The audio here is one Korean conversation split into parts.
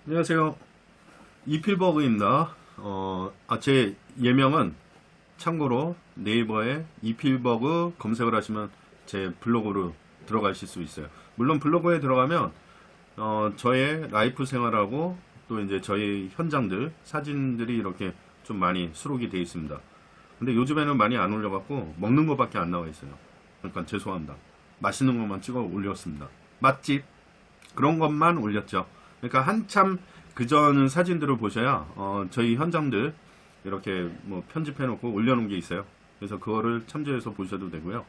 안녕하세요. 이필버그입니다. 제 예명은 참고로 네이버에 이필버그 검색을 하시면 제 블로그로 들어가실 수 있어요. 물론 블로그에 들어가면 저의 라이프 생활하고 또 이제 저희 현장들, 사진들이 이렇게 좀 많이 수록이 되어 있습니다. 근데 요즘에는 많이 안 올려갖고 먹는 거밖에 안 나와 있어요. 그러니까 죄송합니다. 맛있는 것만 찍어 올렸습니다. 맛집 그런 것만 올렸죠. 그러니까 한참 그전 사진들을 보셔야 저희 현장들 이렇게 뭐 편집해 놓고 올려놓은 게 있어요. 그래서 그거를 참조해서 보셔도 되고요.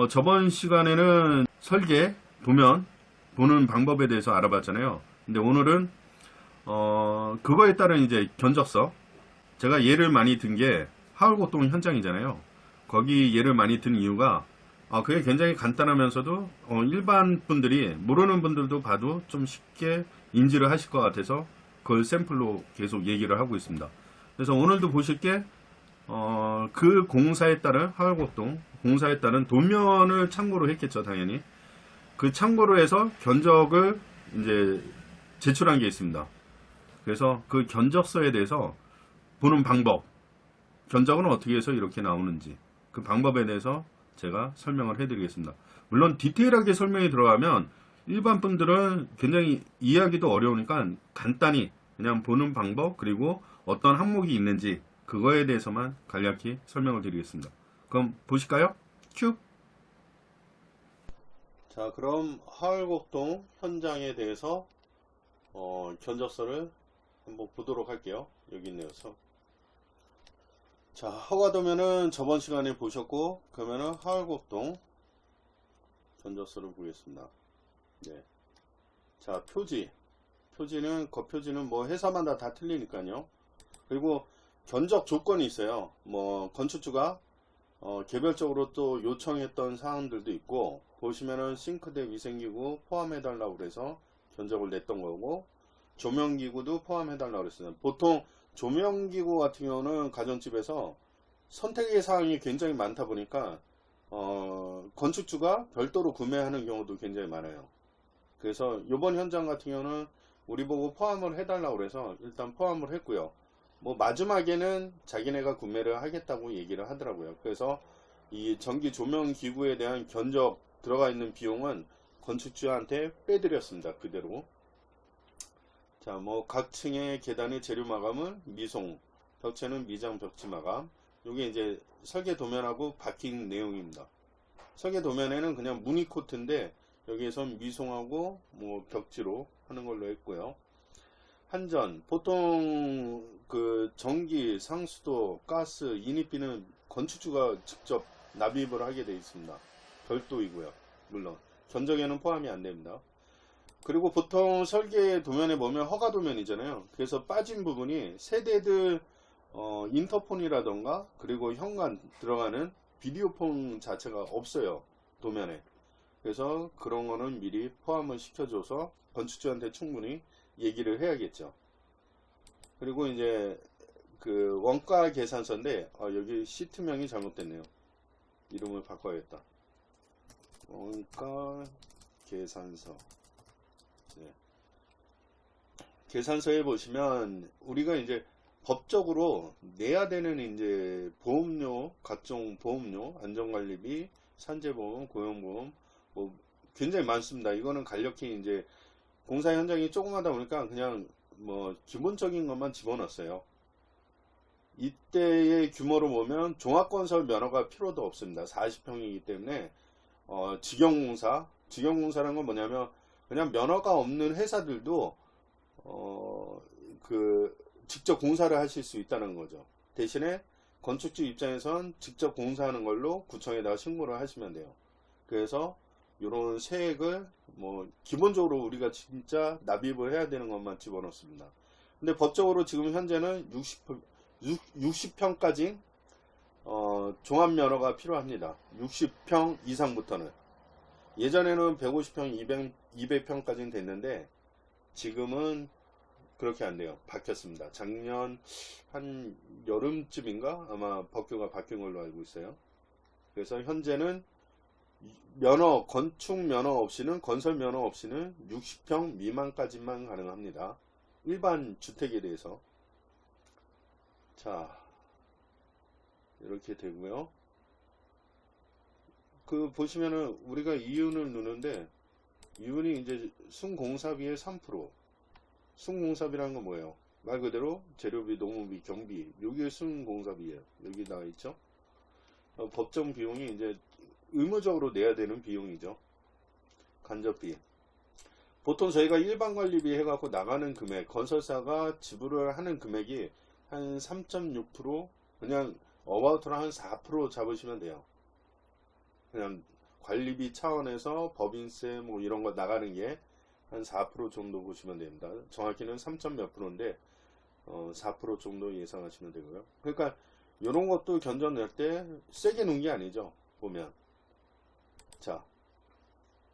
저번 시간에는 설계, 도면 보는 방법에 대해서 알아봤잖아요. 근데 오늘은 그거에 따른 이제 견적서, 제가 예를 많이 든 게 하울고동 현장이잖아요. 거기 예를 많이 든 이유가 그게 굉장히 간단하면서도 일반 분들이 모르는 분들도 봐도 좀 쉽게 인지를 하실 것 같아서 그걸 샘플로 계속 얘기를 하고 있습니다. 그래서 오늘도 보실 게 그 공사에 따른 하울고동 공사에 따른 도면을 참고로 했겠죠, 당연히. 그 참고로 해서 견적을 이제 제출한 게 있습니다. 그래서 그 견적서에 대해서 보는 방법, 견적은 어떻게 해서 이렇게 나오는지 그 방법에 대해서 제가 설명을 해드리겠습니다. 물론 디테일하게 설명이 들어가면 일반 분들은 굉장히 이해하기도 어려우니까 간단히 그냥 보는 방법 그리고 어떤 항목이 있는지 그거에 대해서만 간략히 설명을 드리겠습니다. 그럼 보실까요? 큐! 자, 그럼 하울곡동 현장에 대해서 견적서를 한번 보도록 할게요. 여기 있네요. 자, 허가도면은 저번 시간에 보셨고, 그러면은 하울곡동 견적서를 보겠습니다. 네. 자, 표지는 겉표지는 뭐 회사마다 다 틀리니까요. 그리고 견적 조건이 있어요. 뭐 건축주가 개별적으로 또 요청했던 사항들도 있고, 보시면은 싱크대 위생기구 포함해달라고 그래서 견적을 냈던 거고, 조명기구도 포함해달라고 그랬어요. 보통 조명기구 같은 경우는 가정집에서 선택의 사항이 굉장히 많다 보니까 건축주가 별도로 구매하는 경우도 굉장히 많아요. 그래서 이번 현장 같은 경우는 우리 보고 포함을 해달라고 그래서 일단 포함을 했고요. 뭐 마지막에는 자기네가 구매를 하겠다고 얘기를 하더라고요. 그래서 이 전기 조명 기구에 대한 견적 들어가 있는 비용은 건축주한테 빼드렸습니다. 그대로. 자, 뭐 각 층의 계단의 재료 마감은 미송, 벽체는 미장 벽지 마감. 이게 이제 설계 도면하고 바뀐 내용입니다. 설계 도면에는 그냥 무늬 코트인데 여기에선 미송하고 뭐 벽지로 하는 걸로 했고요. 한전, 보통 그 전기, 상수도, 가스, 인입비는 건축주가 직접 납입을 하게 되어 있습니다. 별도이고요. 물론 견적에는 포함이 안 됩니다. 그리고 보통 설계 도면에 보면 허가 도면이잖아요. 그래서 빠진 부분이 세대들 인터폰이라던가 그리고 현관 들어가는 비디오폰 자체가 없어요. 도면에. 그래서 그런 거는 미리 포함을 시켜줘서 건축주한테 충분히 얘기를 해야겠죠. 그리고 이제 그 원가 계산서인데 여기 시트명이 잘못됐네요. 이름을 바꿔야겠다. 원가 계산서. 네. 계산서에 보시면 우리가 이제 법적으로 내야 되는 이제 보험료, 각종 보험료, 안전관리비, 산재보험, 고용보험 뭐 굉장히 많습니다. 이거는 간략히 이제 공사 현장이 조그마다 보니까 그냥 뭐 기본적인 것만 집어넣었어요. 이때의 규모로 보면 종합건설 면허가 필요도 없습니다. 40평이기 때문에 직영공사라는 건 뭐냐면 그냥 면허가 없는 회사들도 그 직접 공사를 하실 수 있다는 거죠. 대신에 건축주 입장에선 직접 공사하는 걸로 구청에다가 신고를 하시면 돼요. 그래서 이런 세액을 뭐 기본적으로 우리가 진짜 납입을 해야 되는 것만 집어넣습니다. 근데 법적으로 지금 현재는 60평까지 종합면허가 필요합니다. 60평 이상부터는. 예전에는 150평, 200평까지는 됐는데 지금은 그렇게 안 돼요. 바뀌었습니다. 작년 한 여름쯤인가 아마 법규가 바뀐 걸로 알고 있어요. 그래서 현재는 건축 면허 없이는, 건설 면허 없이는 60평 미만까지만 가능합니다. 일반 주택에 대해서. 자, 이렇게 되고요. 그 보시면은 우리가 이윤을 누는데, 이윤이 이제 순공사비의 3%. 순공사비라는 건 뭐예요? 말 그대로 재료비, 노무비, 경비, 여기에 순공사비예요. 여기 나와 있죠. 법정 비용이 이제 의무적으로 내야 되는 비용이죠. 간접비. 보통 저희가 일반관리비 해갖고 나가는 금액, 건설사가 지불을 하는 금액이 한 3.6%, 그냥 어바우트로 한 4% 잡으시면 돼요. 그냥 관리비 차원에서 법인세 뭐 이런 거 나가는 게 한 4% 정도 보시면 됩니다. 정확히는 3. 몇 %인데 4% 정도 예상하시면 되고요. 그러니까 이런 것도 견적낼 때 세게 놓은 게 아니죠. 보면. 자,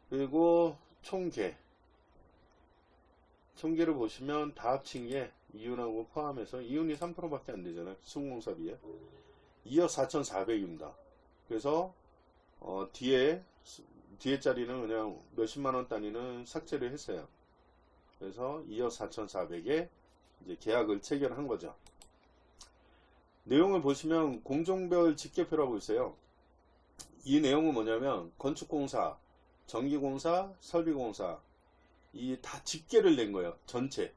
그리고 총계. 총계를 보시면 다 합친 게 이윤하고 포함해서 이윤이 3%밖에 안 되잖아요. 순공사비에. 2억 4,400입니다. 그래서 뒤에 자리는 그냥 몇십만원 단위는 삭제를 했어요. 그래서 2억 4,400에 이제 계약을 체결한 거죠. 내용을 보시면 공종별 직계표라고 있어요. 이 내용은 뭐냐면 건축공사, 전기공사, 설비공사 이 다 직계를 낸 거예요. 전체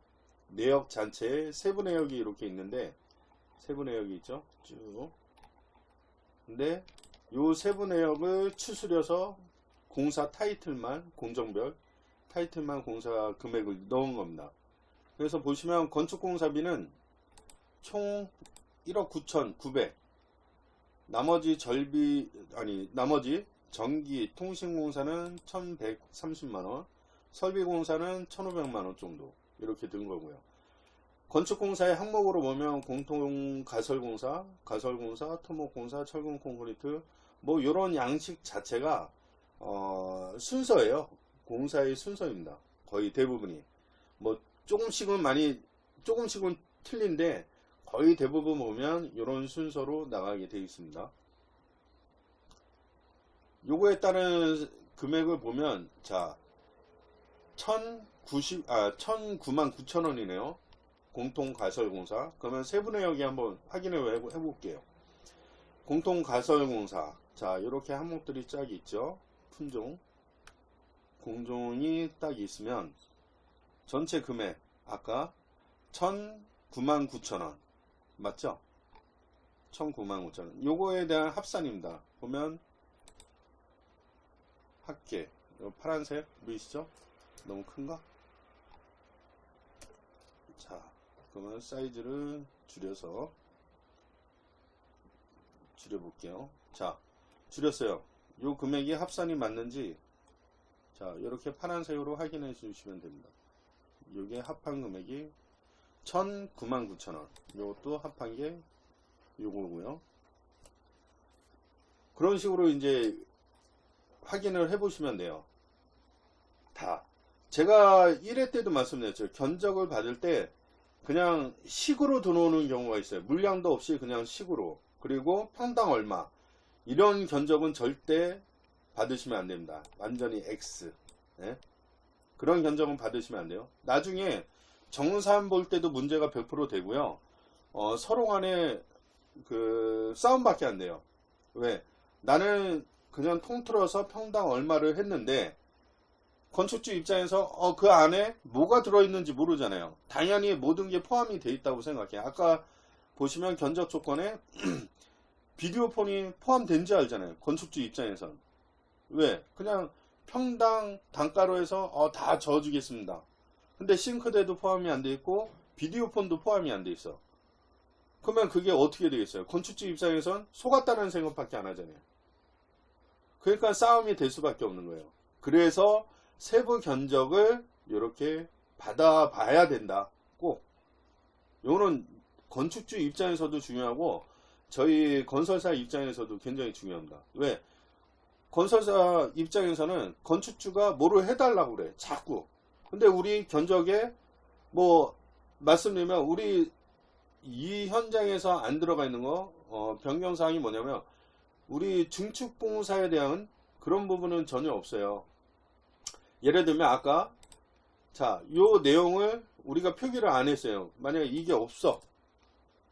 내역 자체에 세부 내역이 이렇게 있는데, 세부 내역이 있죠. 쭉. 근데 요 세부 내역을 추스려서 공사 타이틀만, 공정별 타이틀만 공사 금액을 넣은 겁니다. 그래서 보시면 건축공사비는 총 1억 9,900, 나머지 나머지 전기 통신공사는 1,130만원, 설비공사는 1,500만원 정도 이렇게 든 거고요. 건축공사의 항목으로 보면 공통가설공사, 토목공사, 철근 콘크리트 뭐 이런 양식 자체가 순서예요. 공사의 순서입니다. 거의 대부분이 뭐 조금씩은 틀린데 거의 대부분 보면 이런 순서로 나가게 되어 있습니다. 요거에 따른 금액을 보면 자 1,099,000원이네요. 공통가설공사. 그러면 세부내역이 한번 확인을 해볼게요. 공통가설공사. 자, 이렇게 항목들이 쫙 있죠. 품종. 공종이 딱 있으면 전체 금액 아까 1,099,000원 맞죠? 1,099,000원. 요거에 대한 합산입니다. 보면 합계. 요 파란색 보이시죠? 너무 큰가? 자, 그러면 사이즈를 줄여볼게요. 자, 줄였어요. 요 금액이 합산이 맞는지, 자, 이렇게 파란색으로 확인해 주시면 됩니다. 요게 합한 금액이 1,099,000원. 요것도 합한 게 요거고요. 그런 식으로 이제 확인을 해 보시면 돼요. 다. 제가 1회 때도 말씀드렸죠. 견적을 받을 때 그냥 식으로 들어오는 경우가 있어요. 물량도 없이 그냥 식으로. 그리고 평당 얼마. 이런 견적은 절대 받으시면 안 됩니다. 완전히 X. 네? 그런 견적은 받으시면 안 돼요. 나중에 정산 볼 때도 문제가 100% 되고요. 서로 간에 그 싸움밖에 안 돼요. 왜? 나는 그냥 통틀어서 평당 얼마를 했는데 건축주 입장에서 그 안에 뭐가 들어있는지 모르잖아요. 당연히 모든 게 포함이 돼 있다고 생각해요. 아까 보시면 견적 조건에 비디오폰이 포함된지 알잖아요. 건축주 입장에선. 왜? 그냥 평당 단가로 해서 다 저어주겠습니다. 근데 싱크대도 포함이 안 돼 있고 비디오폰도 포함이 안 돼 있어. 그러면 그게 어떻게 되겠어요? 건축주 입장에선 속았다는 생각밖에 안 하잖아요. 그러니까 싸움이 될 수밖에 없는 거예요. 그래서 세부 견적을 이렇게 받아봐야 된다. 꼭. 요거는 건축주 입장에서도 중요하고 저희 건설사 입장에서도 굉장히 중요합니다. 왜? 건설사 입장에서는 건축주가 뭐를 해달라고 그래. 자꾸. 근데 우리 견적에 뭐 말씀드리면 우리 이 현장에서 안 들어가 있는 거 변경사항이 뭐냐면 우리 증축공사에 대한 그런 부분은 전혀 없어요. 예를 들면 아까 자, 요 내용을 우리가 표기를 안 했어요. 만약에 이게 없어.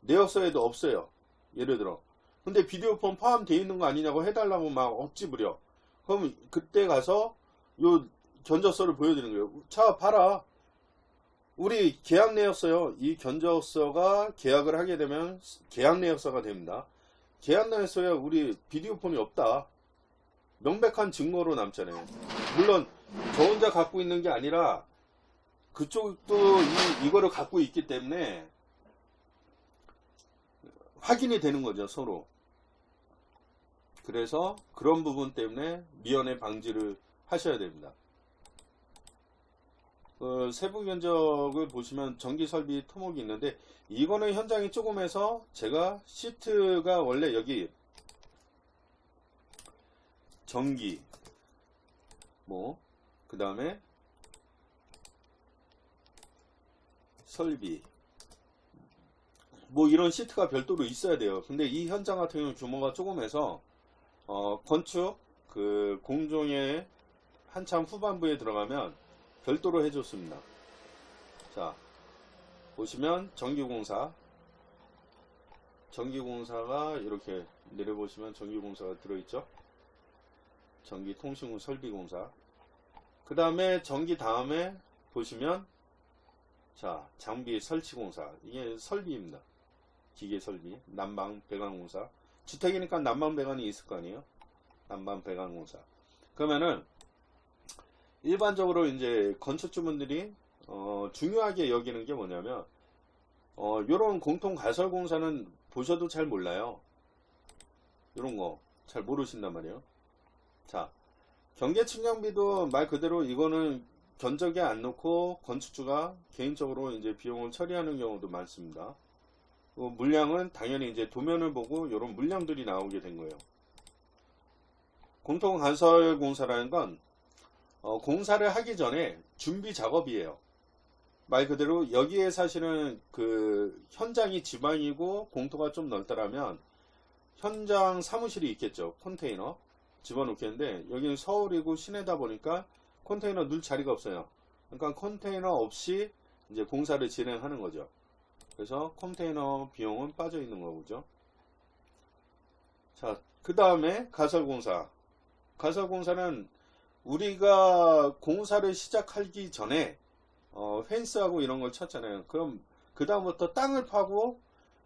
내역서에도 없어요. 예를 들어. 근데 비디오폰 포함되어 있는 거 아니냐고 해달라고 막 억지 부려. 그럼 그때 가서 요 견적서를 보여드리는 거예요. 자, 봐라. 우리 계약 내역서요. 이 견적서가 계약을 하게 되면 계약 내역서가 됩니다. 계약 내역서에 우리 비디오폰이 없다. 명백한 증거로 남잖아요. 물론 저 혼자 갖고 있는 게 아니라 그쪽도 이거를 갖고 있기 때문에 확인이 되는 거죠, 서로. 그래서 그런 부분 때문에 미연에 방지를 하셔야 됩니다. 세부 견적을 보시면 전기 설비 토목이 있는데, 이거는 현장이 조금 해서 제가 시트가 원래 여기 전기 그 다음에 설비 이런 시트가 별도로 있어야 돼요. 근데 이 현장 같은 경우는 규모가 조금 해서 건축 그 공종의 한참 후반부에 들어가면 별도로 해줬습니다. 자, 보시면 전기공사가 이렇게 내려보시면 전기공사가 들어있죠. 전기통신구 설비공사. 그 다음에 전기 다음에 보시면 자, 장비 설치공사. 이게 설비입니다. 기계 설비. 난방 배관공사. 주택이니까 난방 배관이 있을 거 아니에요. 난방 배관공사. 그러면은 일반적으로 이제 건축주분들이 중요하게 여기는 게 뭐냐면 요런 공통 가설공사는 보셔도 잘 몰라요. 요런 거 잘 모르신단 말이에요. 자, 경계측량비도 말 그대로 이거는 견적에 안 넣고 건축주가 개인적으로 이제 비용을 처리하는 경우도 많습니다. 물량은 당연히 이제 도면을 보고 이런 물량들이 나오게 된 거예요. 공통건설공사라는 건 공사를 하기 전에 준비 작업이에요. 말 그대로 여기에 사실은 그 현장이 지방이고 공터가 좀 넓다라면 현장 사무실이 있겠죠. 컨테이너 집어넣겠는데 여기는 서울이고 시내다 보니까 컨테이너 넣을 자리가 없어요. 그러니까 컨테이너 없이 이제 공사를 진행하는 거죠. 그래서 컨테이너 비용은 빠져 있는 거죠. 자, 그 다음에 가설공사. 가설공사는 우리가 공사를 시작하기 전에 펜스하고 이런 걸 쳤잖아요. 그럼 그 다음부터 땅을 파고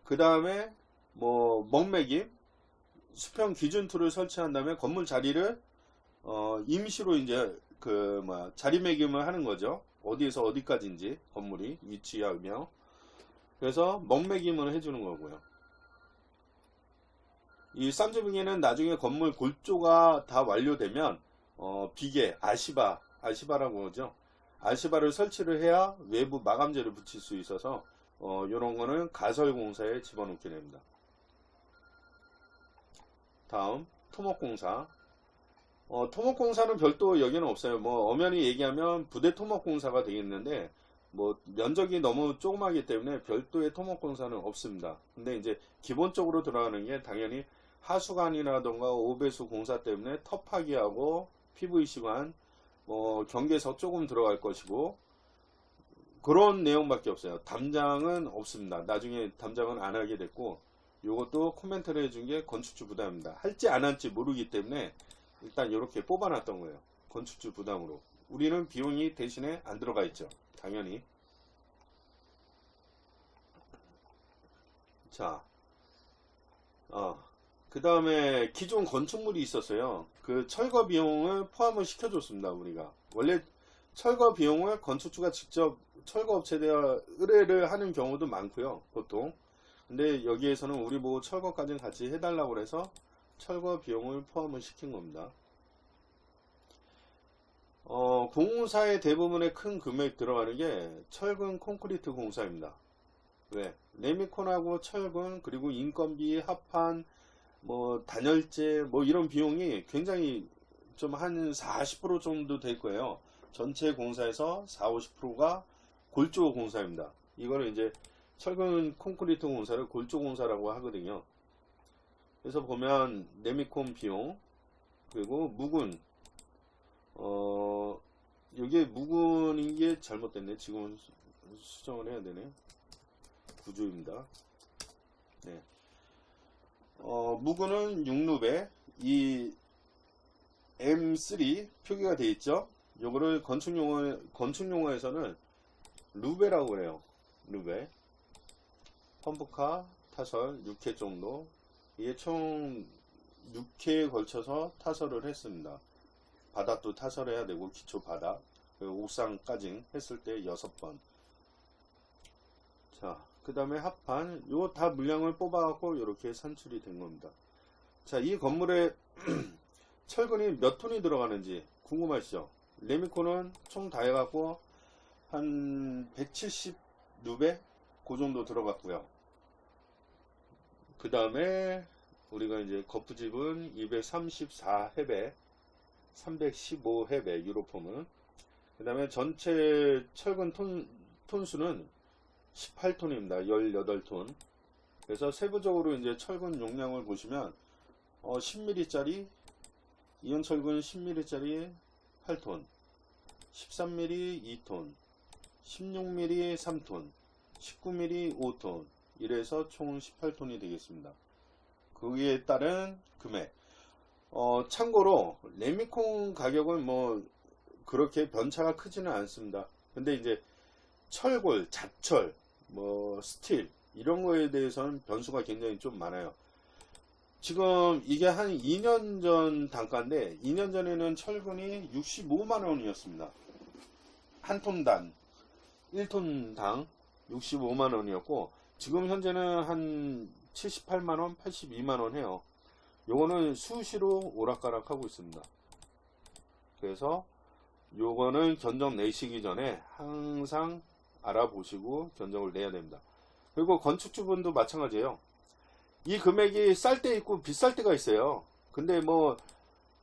그 다음에 먹매김 수평 기준틀을 설치한 다음에 건물 자리를 임시로 이제 자리매김을 하는 거죠. 어디에서 어디까지인지 건물이 위치하며 그래서 먹매김을 해주는 거고요. 이 쌈지붕에는 나중에 건물 골조가 다 완료되면 비계 아시바라고 하죠. 아시바를 설치를 해야 외부 마감재를 붙일 수 있어서 이런 거는 가설공사에 집어넣게 됩니다. 다음 토목공사. 토목공사는 별도 여기는 없어요. 엄연히 얘기하면 부대 토목공사가 되겠는데 면적이 너무 조그마하기 때문에 별도의 토목공사는 없습니다. 근데 이제 기본적으로 들어가는 게 당연히 하수관이라던가 오배수 공사 때문에 텃파기하고 PVC관 경계석 조금 들어갈 것이고 그런 내용밖에 없어요. 담장은 없습니다. 나중에 담장은 안 하게 됐고 요것도 코멘트를 해준 게 건축주 부담입니다. 할지 안 할지 모르기 때문에 일단 이렇게 뽑아놨던 거예요. 건축주 부담으로. 우리는 비용이 대신에 안 들어가 있죠. 당연히. 자, 그 다음에 기존 건축물이 있었어요. 그 철거 비용을 포함을 시켜줬습니다. 우리가 원래 철거 비용을 건축주가 직접 철거업체에 의뢰를 하는 경우도 많고요. 보통. 근데 여기에서는 우리 보고 철거까지는 같이 해달라고 해서 철거 비용을 포함을 시킨 겁니다. 공사의 대부분의 큰 금액 들어가는 게 철근 콘크리트 공사입니다. 왜? 레미콘하고 철근 그리고 인건비, 합판, 단열재 이런 비용이 굉장히 좀 한 40% 정도 될 거예요. 전체 공사에서 40~50%가 골조 공사입니다. 이거를 이제 철근 콘크리트 공사를 골조 공사라고 하거든요. 그래서 보면 레미콘 비용 그리고 묵은 이게 묵은인 게 잘못됐네. 지금 수정을 해야 되네. 구조입니다. 네. 무구는 6루베, 이 M3 표기가 되어 있죠. 요거를 건축용어에서는 루베라고 그래요. 루베. 펌프카 타설 6회 정도. 이게 총 6회에 걸쳐서 타설을 했습니다. 바닥도 타설해야 되고, 기초 바닥, 옥상까지 했을 때 6번. 자, 그 다음에 합판, 요 다 물량을 뽑아갖고 이렇게 산출이 된 겁니다. 자, 이 건물에 철근이 몇 톤이 들어가는지 궁금하시죠? 레미콘은 총 다 해갖고 한 170 루베? 그 정도 들어갔고요. 그 다음에 우리가 이제 거푸집은 234헤베, 315헤베 유로폼은. 그 다음에 전체 철근 톤수는 18톤입니다. 18톤. 그래서 세부적으로 이제 철근 용량을 보시면 10mm짜리 이온 철근 10mm짜리 8톤, 13mm 2톤, 16mm 3톤, 19mm 5톤, 이래서 총 18톤이 되겠습니다. 거기에 따른 금액. 참고로 레미콘 가격은 뭐 그렇게 변차가 크지는 않습니다. 근데 이제 철골, 잡철, 뭐 스틸 이런 거에 대해서는 변수가 굉장히 좀 많아요. 지금 이게 한 2년 전 단가인데 2년 전에는 철근이 65만원이었습니다. 한 톤당 1톤당 65만원이었고 지금 현재는 한 78만원, 82만원 해요. 요거는 수시로 오락가락 하고 있습니다. 그래서 요거는 견적 내시기 전에 항상 알아보시고 견적을 내야 됩니다. 그리고 건축주분도 마찬가지예요. 이 금액이 쌀 때 있고 비쌀 때가 있어요. 근데 뭐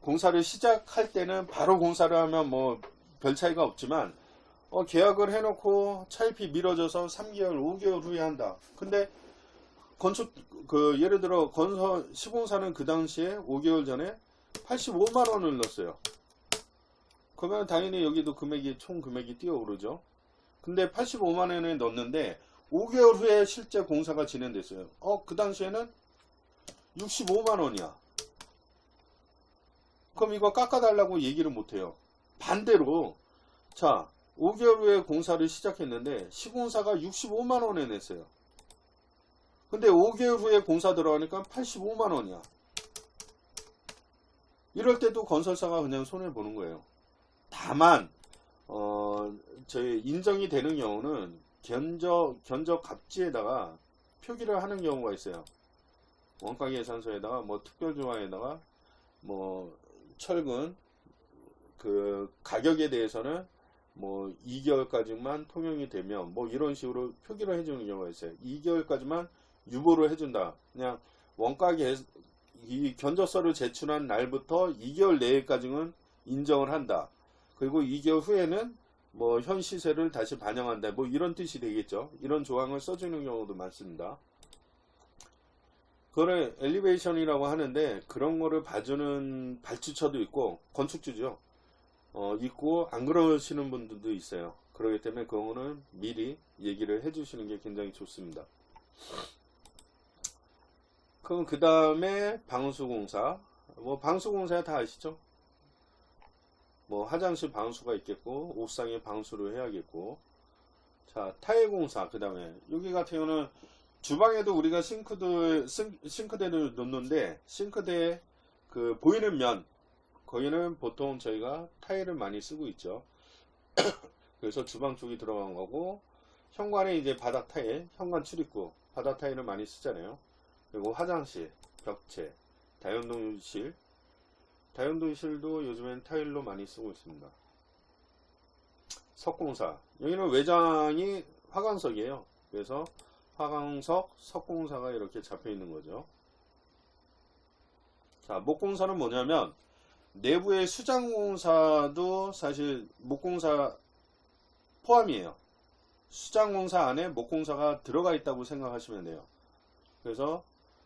공사를 시작할 때는 바로 공사를 하면 뭐 별 차이가 없지만 계약을 해놓고 차일피 미뤄져서 3개월, 5개월 후에 한다. 근데 건축 예를 들어 건설 시공사는 그 당시에 5개월 전에 85만원을 넣었어요. 그러면 당연히 여기도 금액이 총 금액이 뛰어오르죠. 근데 85만원에 넣었는데 5개월 후에 실제 공사가 진행됐어요. 그 당시에는 65만원이야. 그럼 이거 깎아달라고 얘기를 못해요. 반대로, 자, 5개월 후에 공사를 시작했는데 시공사가 65만원에 냈어요. 근데 5개월 후에 공사 들어가니까 85만원이야. 이럴 때도 건설사가 그냥 손해보는 거예요. 다만, 저희 인정이 되는 경우는 견적 갑지에다가 표기를 하는 경우가 있어요. 원가 계산서에다가 뭐 특별조항에다가 뭐 철근 그 가격에 대해서는 뭐 2개월까지만 통용이 되면 뭐 이런 식으로 표기를 해주는 경우가 있어요. 2개월까지만 유보를 해준다. 그냥 원가 이 견적서를 제출한 날부터 2개월 내에까지는 인정을 한다. 그리고 2개월 후에는 뭐 현 시세를 다시 반영한다. 뭐 이런 뜻이 되겠죠. 이런 조항을 써주는 경우도 많습니다. 그거를 엘리베이션이라고 하는데 그런 거를 봐주는 발주처도 있고 건축주죠. 있고 안 그러시는 분들도 있어요. 그렇기 때문에 그거는 미리 얘기를 해주시는 게 굉장히 좋습니다. 그럼 그 다음에 방수공사. 뭐 방수공사 다 아시죠? 뭐 화장실 방수가 있겠고 옥상에 방수를 해야겠고. 자, 타일공사. 그 다음에 여기 같은 경우는 주방에도 우리가 싱크대를 놓는데 싱크대에 그 보이는 면 거기는 보통 저희가 타일을 많이 쓰고 있죠. 그래서 주방 쪽이 들어간 거고, 현관에 이제 바닥 타일, 현관 출입구 바닥 타일을 많이 쓰잖아요. 그리고 화장실, 벽체, 다용도실도 요즘엔 타일로 많이 쓰고 있습니다. 석공사, 여기는 외장이 화강석이에요. 그래서 화강석, 석공사가 이렇게 잡혀 있는 거죠. 자, 목공사는 뭐냐면 내부의 수장공사도 사실 목공사 포함이에요. 수장공사 안에 목공사가 들어가 있다고 생각하시면 돼요. 그래서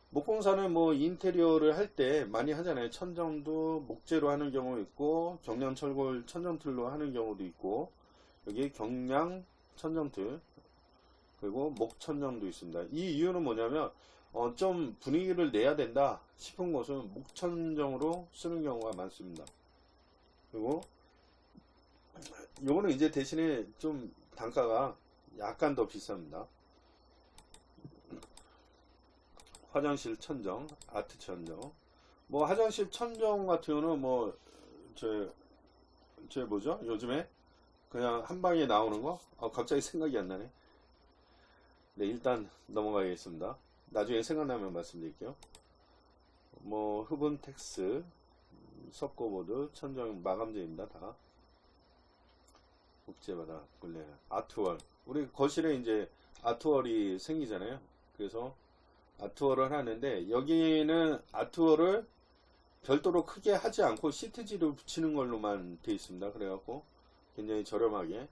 목공사는 뭐 인테리어를 할 때 많이 하잖아요. 천정도 목재로 하는 경우 있고 경량 철골 천정틀로 하는 경우도 있고, 여기 경량 천정틀 그리고 목천정도 있습니다. 이 이유는 뭐냐면 좀 분위기를 내야 된다 싶은 곳은 목천정으로 쓰는 경우가 많습니다. 그리고 요거는 이제 대신에 좀 단가가 약간 더 비쌉니다. 화장실 천정, 아트 천정. 뭐 화장실 천정 같은 경우는 뭐 저 뭐죠? 요즘에 그냥 한 방에 나오는 거? 갑자기 생각이 안 나네. 네, 일단 넘어가겠습니다. 나중에 생각나면 말씀드릴게요. 뭐 흡은 텍스, 석고보드, 천정 마감재입니다. 다. 국제바다, 원래 아트월. 우리 거실에 이제 아트월이 생기잖아요. 그래서 아트월을 하는데 여기는 아트월을 별도로 크게 하지 않고 시트지를 붙이는 걸로만 되어 있습니다. 그래갖고 굉장히 저렴하게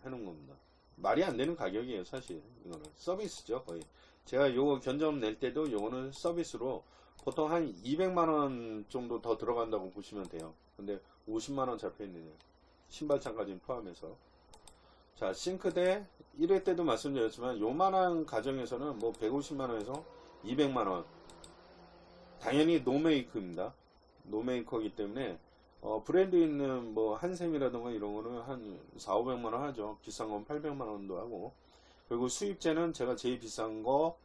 해놓은 겁니다. 말이 안 되는 가격이에요. 사실 이거는 서비스죠. 거의 제가 요거 견적 낼 때도 요거는 서비스로 보통 한 200만원 정도 더 들어간다고 보시면 돼요. 근데 50만원 잡혀있네요. 신발장까지 포함해서. 자, 싱크대 1회 때도 말씀드렸지만 요만한 가정에서는 뭐 150만원에서 200만원. 당연히 노메이크입니다. 노메이커이기 때문에 브랜드 있는 뭐 한샘이라든가 이런 거는 한 4, 500만원 하죠. 비싼 건 800만원도 하고. 그리고 수입제는 제가 제일 비싼 거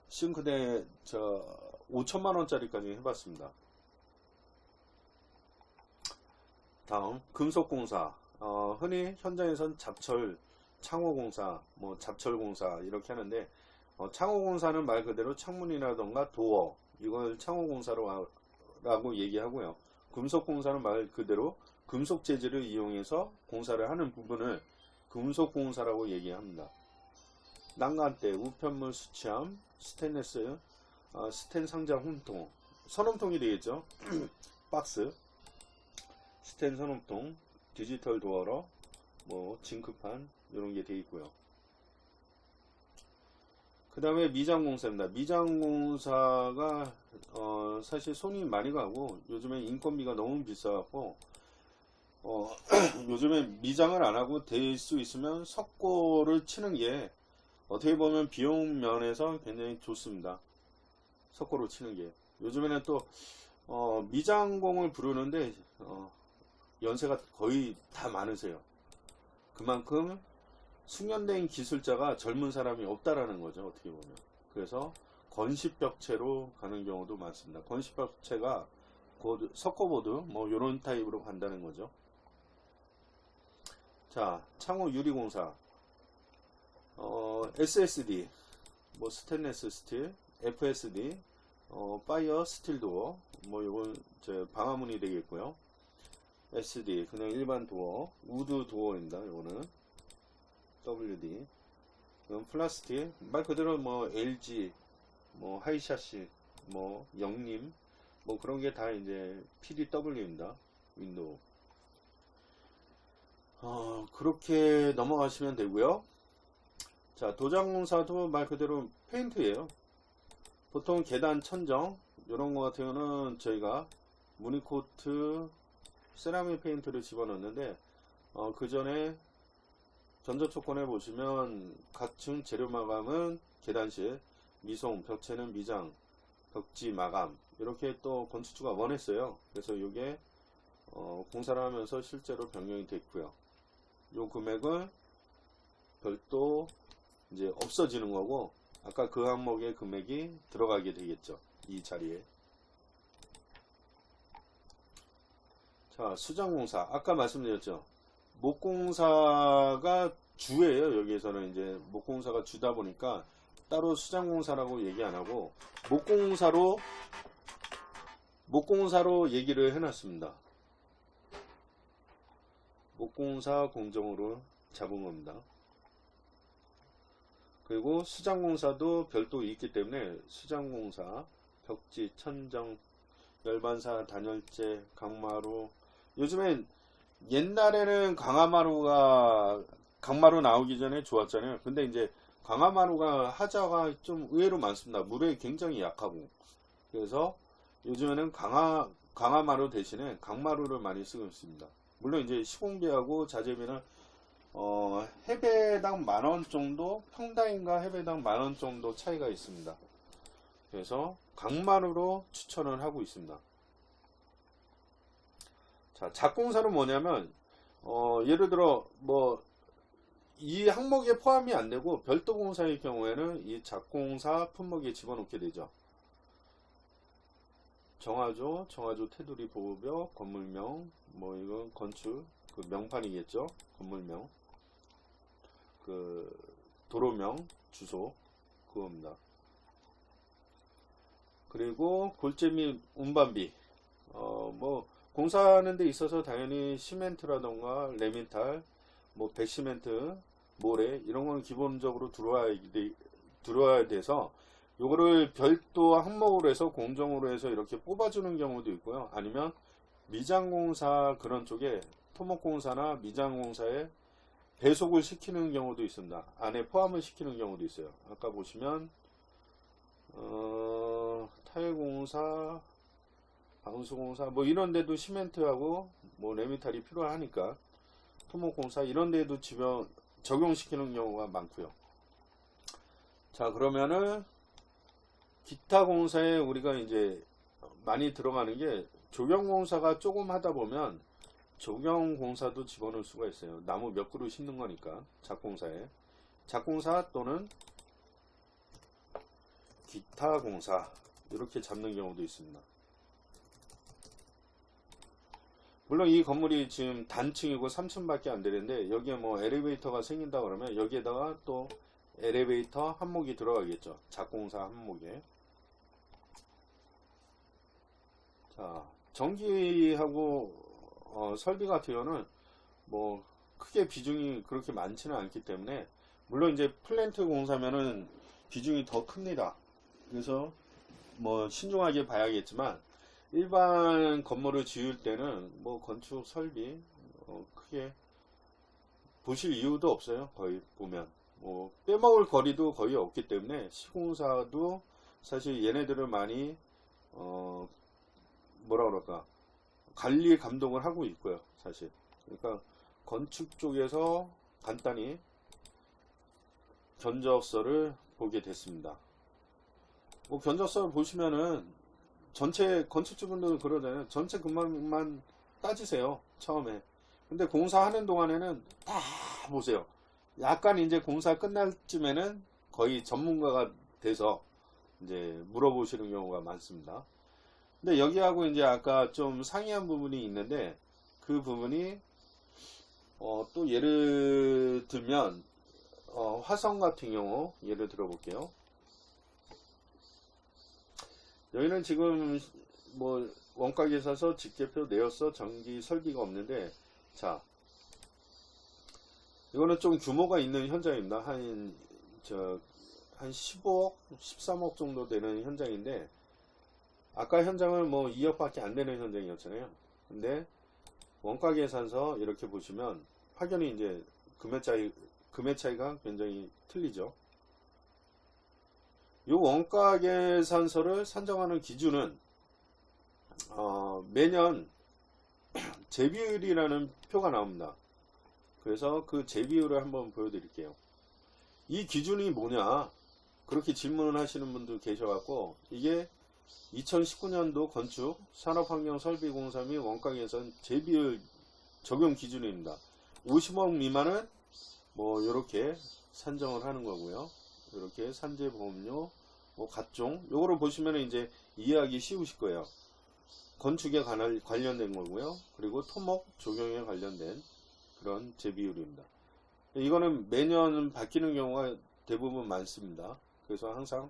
싱크대 5천만원짜리까지 해봤습니다. 다음 금속공사. 흔히 현장에선 잡철, 창호공사, 뭐 잡철공사 이렇게 하는데 창호공사는 말 그대로 창문이라던가 도어 이걸 창호공사라고 얘기하고요. 금속공사는 말 그대로 금속 재질을 이용해서 공사를 하는 부분을 금속공사라고 얘기합니다. 난간대, 우편물 수치함, 스테인레스, 스텐 상자 홈통, 선홈통이 되겠죠. 박스, 스텐 선홈통, 디지털 도어러, 뭐 징크판 이런 게 되어 있고요. 그 다음에 미장공사입니다. 미장공사가 사실 손이 많이 가고 요즘에 인건비가 너무 비싸갖고 요즘에 미장을 안 하고 될 수 있으면 석고를 치는 게 어떻게 보면 비용 면에서 굉장히 좋습니다. 석고로 치는 게 요즘에는 또 미장공을 부르는데 연세가 거의 다 많으세요. 그만큼 숙련된 기술자가 젊은 사람이 없다라는 거죠. 어떻게 보면. 그래서 건식벽체로 가는 경우도 많습니다. 건식벽체가 곧 석고보드 뭐 이런 타입으로 간다는 거죠. 자, 창호 유리공사, SSD, 뭐 스테인레스 스틸, FSD, 파이어 스틸 도어, 뭐 요건 방화문이 되겠고요. SD 그냥 일반 도어, 우드 도어입니다. 요거는 WD. 그럼 플라스틱 말 그대로 뭐 LG, 뭐 하이샤시, 뭐 영림, 뭐 그런 게 다 이제 PDW입니다. 윈도우. 그렇게 넘어가시면 되고요. 자, 도장공사도 말 그대로 페인트예요. 보통 계단 천정 이런 거 같은 경우는 저희가 무늬코트 세라믹 페인트를 집어넣는데 그 전에 전자조건에 보시면 각층 재료 마감은 계단실, 미송, 벽체는 미장, 벽지 마감 이렇게 또 건축주가 원했어요. 그래서 이게 공사를 하면서 실제로 변경이 됐고요. 요 금액은 별도 이제 없어지는 거고 아까 그 항목의 금액이 들어가게 되겠죠. 이 자리에. 자, 수장공사 아까 말씀드렸죠. 목공사가 주예요. 여기에서는 이제 목공사가 주다 보니까 따로 수장공사라고 얘기 안 하고 목공사로 얘기를 해놨습니다. 목공사 공정으로 잡은 겁니다. 그리고 수장공사도 별도 있기 때문에 수장공사, 벽지, 천정, 열반사, 단열재, 강마루. 요즘엔 옛날에는 강마루 나오기 전에 좋았잖아요. 근데 이제 강마루가 하자가 좀 의외로 많습니다. 물에 굉장히 약하고. 그래서 요즘에는 강마루 대신에 강마루를 많이 쓰고 있습니다. 물론 이제 시공비하고 자재비는 해배당 10,000원 정도, 평당인가 해배당 10,000원 정도 차이가 있습니다. 그래서 강만으로 추천을 하고 있습니다. 자, 작공사는 뭐냐면, 예를 들어, 이 항목에 포함이 안 되고, 별도 공사의 경우에는 이 작공사 품목에 집어넣게 되죠. 정화조 테두리 보호벽, 건물명, 이건 건축, 그 명판이겠죠. 건물명, 그 도로명, 주소, 그겁니다. 그리고 골재 및 운반비, 공사하는 데 있어서 당연히 시멘트라던가 레민탈, 백시멘트, 모래 이런 건 기본적으로 들어와야 돼서 요거를 별도 항목으로 해서 공정으로 해서 이렇게 뽑아주는 경우도 있고요. 아니면 미장공사 그런 쪽에 토목공사나 미장공사에 배속을 시키는 경우도 있습니다. 안에 포함을 시키는 경우도 있어요. 아까 보시면 타일공사, 방수공사 이런 데도 시멘트하고 레미탈이 필요하니까 토목공사 이런 데도 적용시키는 경우가 많고요. 자, 그러면은 기타 공사에 우리가 이제 많이 들어가는 게 조경공사가 조금 하다 보면 조경공사도 집어넣을 수가 있어요. 나무 몇 그루 심는 거니까 작공사에 작공사 또는 기타 공사 이렇게 잡는 경우도 있습니다. 물론 이 건물이 지금 단층이고 3층밖에 안 되는데 여기에 엘리베이터가 생긴다 그러면 여기에다가 또 엘리베이터 한목이 들어가겠죠. 작공사 한목에. 자, 전기하고 설비 같은 경우는 크게 비중이 그렇게 많지는 않기 때문에 물론 이제 플랜트 공사면은 비중이 더 큽니다. 그래서 신중하게 봐야겠지만 일반 건물을 지을 때는 건축 설비 크게 보실 이유도 없어요. 거의 보면 빼먹을 거리도 거의 없기 때문에 시공사도 사실 얘네들을 많이 관리 감독을 하고 있고요. 사실 그러니까 건축 쪽에서 간단히 견적서를 보게 됐습니다. 견적서를 보시면은 전체 건축주분들은 그러잖아요. 전체 금액만 따지세요. 처음에. 근데 공사하는 동안에는 다 보세요. 약간 이제 공사 끝날 쯤에는 거의 전문가가 돼서 이제 물어보시는 경우가 많습니다. 근데 여기하고 이제 아까 좀 상이한 부분이 있는데 그 부분이 또 예를 들면 화성 같은 경우 예를 들어 볼게요. 여기는 지금 원가 계산서 직계표 내었어 전기 설비가 없는데 자 이거는 좀 규모가 있는 현장입니다. 한 15억 13억 정도 되는 현장인데 아까 현장은 2억 밖에 안 되는 현장이었잖아요. 근데 원가 계산서 이렇게 보시면 확연히 이제 금액 차이가 굉장히 틀리죠. 이 원가 계산서를 산정하는 기준은 매년 재비율이라는 표가 나옵니다. 그래서 그 재비율을 한번 보여드릴게요. 이 기준이 뭐냐 그렇게 질문을 하시는 분도 계셔갖고 이게 2019년도 건축 산업환경설비공사 및 원가계산 재비율 적용 기준입니다. 50억 미만은 이렇게 산정을 하는 거고요. 이렇게 산재보험료, 각종 요거를 보시면 이제 이해하기 쉬우실 거예요. 건축에 관련된 거고요. 그리고 토목 조경에 관련된 그런 재비율입니다. 이거는 매년 바뀌는 경우가 대부분 많습니다. 그래서 항상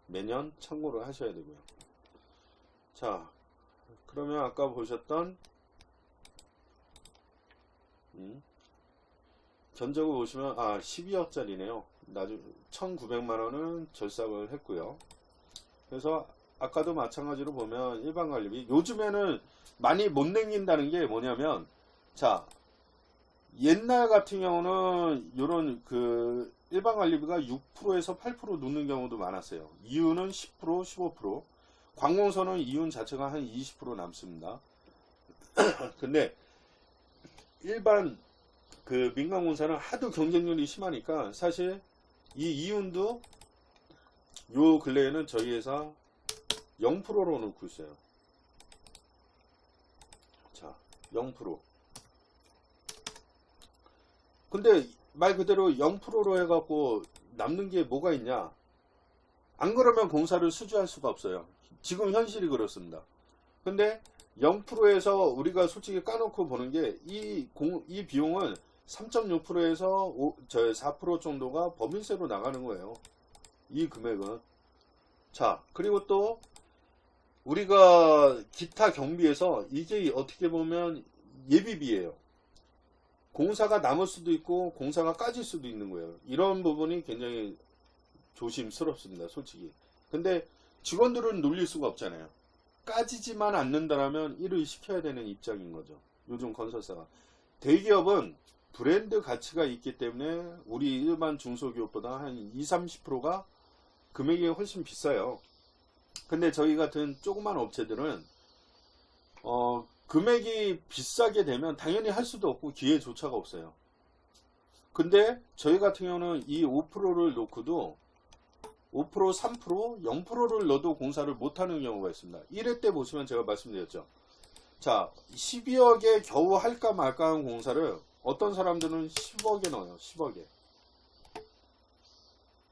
매년 참고를 하셔야 되고요. 자, 그러면 아까 보셨던 견적을 보시면 12억짜리네요. 나중에 1,900만원은 절삭을 했고요. 그래서 아까도 마찬가지로 보면 일반 관리비 요즘에는 많이 못 남긴다는 게 뭐냐면 자 옛날 같은 경우는 요런 그 일반 관리비가 6%에서 8% 넣는 경우도 많았어요. 이윤은 10%, 15%. 관공서는 이윤 자체가 한 20% 남습니다. 근데 일반 그 민간공사는 하도 경쟁률이 심하니까 사실 이 이윤도 요 근래에는 저희 회사 0%로 놓고 있어요. 자, 0%. 근데 말 그대로 0%로 해갖고 남는 게 뭐가 있냐? 안 그러면 공사를 수주할 수가 없어요. 지금 현실이 그렇습니다. 근데 0%에서 우리가 솔직히 까놓고 보는 게 이 비용은 3.6%에서 4% 정도가 법인세로 나가는 거예요. 이 금액은. 자, 그리고 또 우리가 기타 경비에서 이게 어떻게 보면 예비비예요. 공사가 남을 수도 있고 공사가 까질 수도 있는 거예요. 이런 부분이 굉장히 조심스럽습니다, 솔직히. 근데 직원들은 놀릴 수가 없잖아요. 까지지만 않는다라면 일을 시켜야 되는 입장인 거죠. 요즘 건설사가. 대기업은 브랜드 가치가 있기 때문에 우리 일반 중소기업보다 한 20-30%가 금액이 훨씬 비싸요. 근데 저희 같은 조그만 업체들은 금액이 비싸게 되면 당연히 할 수도 없고 기회조차가 없어요. 근데 저희 같은 경우는 이 5%를 놓고도 5%, 3%, 0%를 넣어도 공사를 못하는 경우가 있습니다. 1회 때 보시면 제가 말씀드렸죠. 자, 12억에 겨우 할까 말까 하는 공사를 어떤 사람들은 10억에 넣어요. 10억에.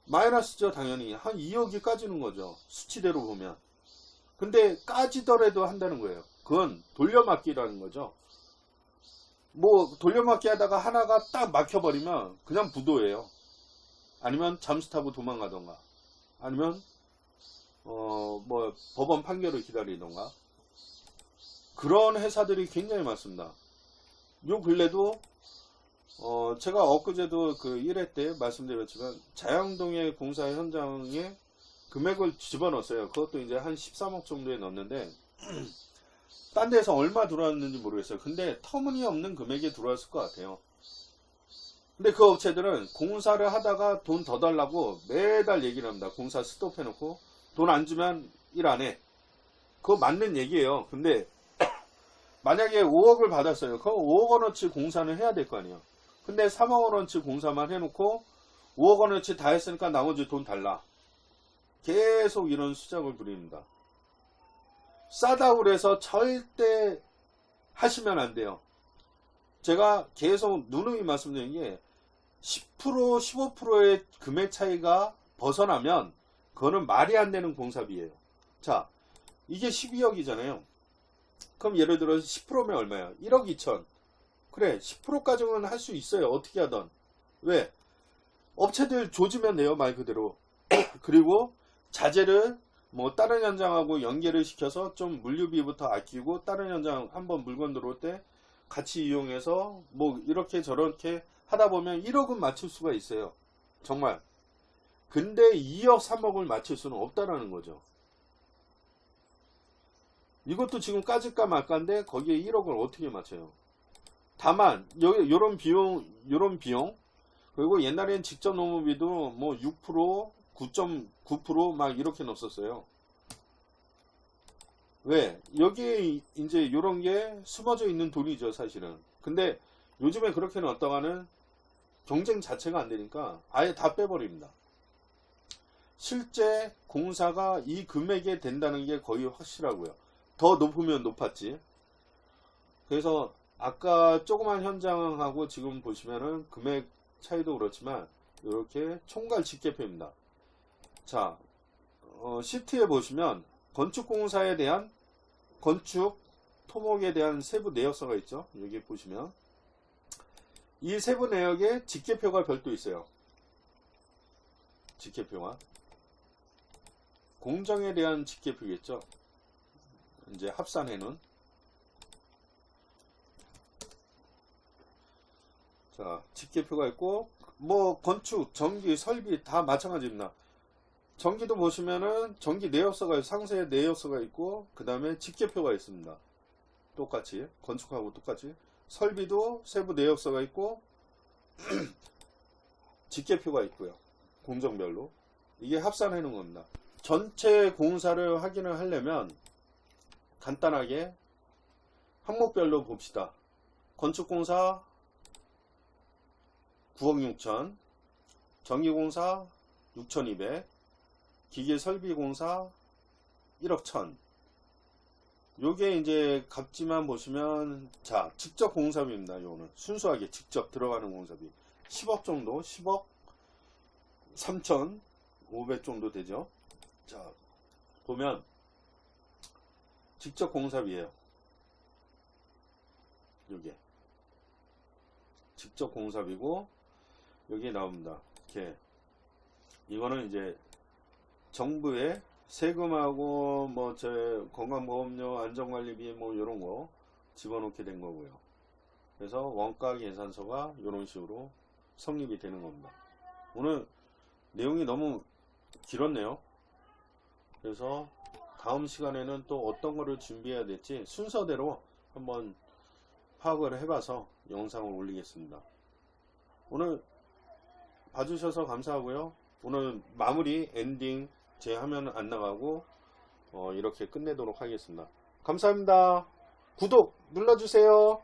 마이너스죠, 당연히. 한 2억이 까지는 거죠. 수치대로 보면. 근데 까지더라도 한다는 거예요. 그건 돌려막기라는 거죠. 뭐 돌려막기 하다가 하나가 딱 막혀버리면 그냥 부도예요. 아니면 잠수 타고 도망가던가. 아니면 뭐 법원 판결을 기다리던가. 그런 회사들이 굉장히 많습니다. 요 근래도 제가 엊그제도 그 1회 때 말씀드렸지만 자양동의 공사 현장에 금액을 집어넣었어요. 그것도 이제 한 13억 정도에 넣었는데 딴 데서 얼마 들어왔는지 모르겠어요. 근데 터무니없는 금액이 들어왔을 것 같아요. 근데 그 업체들은 공사를 하다가 돈 더 달라고 매달 얘기를 합니다. 공사 스톱해놓고 돈 안 주면 일 안 해. 그거 맞는 얘기예요. 근데 만약에 5억을 받았어요. 그럼 5억 원어치 공사는 해야 될 거 아니에요. 근데 3억 원어치 공사만 해놓고 5억 원어치 다 했으니까 나머지 돈 달라. 계속 이런 수작을 부립니다. 싸다고 그래서 절대 하시면 안 돼요. 제가 계속 누누이 말씀드린 게 10%, 15%의 금액 차이가 벗어나면 그거는 말이 안 되는 공사비예요. 자, 이게 12억이잖아요. 그럼 예를 들어 10%면 얼마야? 1억 2천. 그래, 10%까지는 할 수 있어요. 어떻게 하던. 왜? 업체들 조지면 돼요, 말 그대로. 그리고 자재를 뭐 다른 현장하고 연계를 시켜서 좀 물류비부터 아끼고 다른 현장 한번 물건 들어올 때 같이 이용해서 뭐 이렇게 저렇게 하다 보면 1억은 맞출 수가 있어요. 정말. 근데 2억 3억을 맞출 수는 없다라는 거죠. 이것도 지금 까질까 말까인데 거기에 1억을 어떻게 맞춰요? 다만 요런 비용 그리고 옛날엔 직접 노무비도 뭐 6%, 9.9% 막 이렇게 넣었었어요. 왜? 여기에 이제 요런 게 숨어져 있는 돈이죠, 사실은. 근데 요즘에 그렇게 넣었다가는 경쟁 자체가 안 되니까 아예 다 빼버립니다. 실제 공사가 이 금액에 된다는 게 거의 확실하고요. 더 높으면 높았지. 그래서 아까 조그만 현장하고 지금 보시면은 금액 차이도 그렇지만 이렇게 총괄 직계표입니다. 자, 시트에 보시면 건축공사에 대한 건축 토목에 대한 세부 내역서가 있죠. 여기 보시면 이 세부 내역에 직계표가 별도 있어요. 직계표가 공정에 대한 직계표겠죠. 이제 합산해놓은. 자, 직계표가 있고 뭐 건축, 전기, 설비 다 마찬가지입니다. 전기도 보시면은 전기 내역서가 상세 내역서가 있고 그 다음에 직계표가 있습니다. 똑같이 건축하고 똑같이 설비도 세부 내역서가 있고 직계표가 있고요. 공정별로 이게 합산해 놓은 겁니다. 전체 공사를 확인을 하려면 간단하게 항목별로 봅시다. 건축공사 9억 6천, 전기공사 6,200, 기계설비공사 1억 1천. 요게 이제 값지만 보시면, 자, 직접 공사비입니다. 요거는 순수하게 직접 들어가는 공사비 10억 정도, 10억 3,500 정도 되죠. 자, 보면 직접 공사비예요. 요게 직접 공사비고, 여기 나옵니다. 이렇게 이거는 이제 정부의 세금하고 뭐 제 건강보험료, 안전관리비 뭐 이런 거 집어넣게 된 거고요. 그래서 원가 계산서가 이런 식으로 성립이 되는 겁니다. 오늘 내용이 너무 길었네요. 그래서 다음 시간에는 또 어떤 거를 준비해야 될지 순서대로 한번 파악을 해봐서 영상을 올리겠습니다. 오늘 봐주셔서 감사하고요. 오늘 마무리 엔딩 제 화면 안 나가고 이렇게 끝내도록 하겠습니다. 감사합니다. 구독 눌러주세요.